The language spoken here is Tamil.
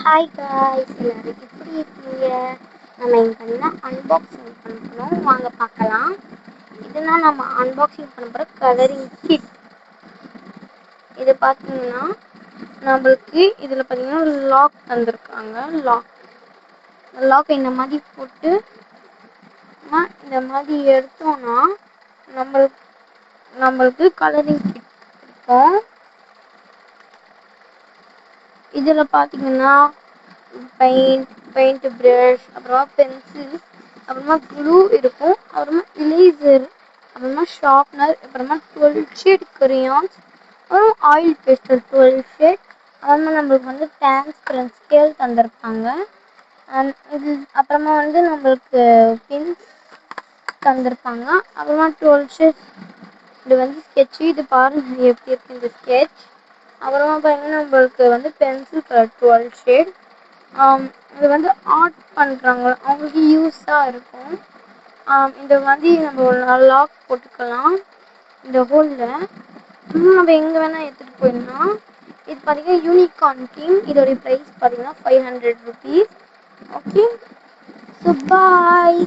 ஹாய் காய்ஸ், எல்லாரும் எப்படி இருக்கீங்க? நம்ம இங்கே அன்பாக்சிங் பண்ணணும், வாங்க பார்க்கலாம். இதெல்லாம் நம்ம அன்பாக்சிங் பண்ண போகிற கலரிங் கிட். இது பார்த்தீங்கன்னா நம்மளுக்கு இதில் பார்த்தீங்கன்னா லாக் தந்திருக்காங்க. லாக் இந்த மாதிரி போட்டு இந்த மாதிரி எடுத்தோம்னா நம்மளுக்கு கலரிங் கிட் இருக்கும். இதில் பார்த்தீங்கன்னா பெயிண்ட் ப்ரஷ், அப்புறமா பென்சில், அப்புறமா க்ளூ இருக்கும், அப்புறமா இரேசர், அப்புறமா ஷார்ப்னர், அப்புறமா 12 ஷேட் கிரையான்ஸ், அப்புறம் ஆயில் பேஸ்டல் 12 ஷேட், அப்புறமா நம்மளுக்கு டிரான்ஸ்பரன்ட் ஸ்கேல் தந்திருப்பாங்க. இது அப்புறமா நம்மளுக்கு பின்ஸ் தந்திருப்பாங்க. அப்புறமா 12 ஷேட். இது ஸ்கெட்சு. இது பாருங்க எப்படி இருக்கு இந்த ஸ்கெட்ச். அப்புறமா பார்த்தீங்கன்னா நம்மளுக்கு பென்சில் கலர் 12 ஷேட். இது ஆர்ட் பண்ணுறாங்க, அவங்களுக்கு யூஸாக இருக்கும். இந்த மாதிரி நம்ம லாக் போட்டுக்கலாம் இந்த ஹோலில். நம்ம எங்கே வேணால் எடுத்துகிட்டு போயிடலாம். இது பார்த்தீங்கன்னா யூனிகார்ன் கிங். இதோடைய ப்ரைஸ் பார்த்தீங்கன்னா 500 rupees. Okay, so bye.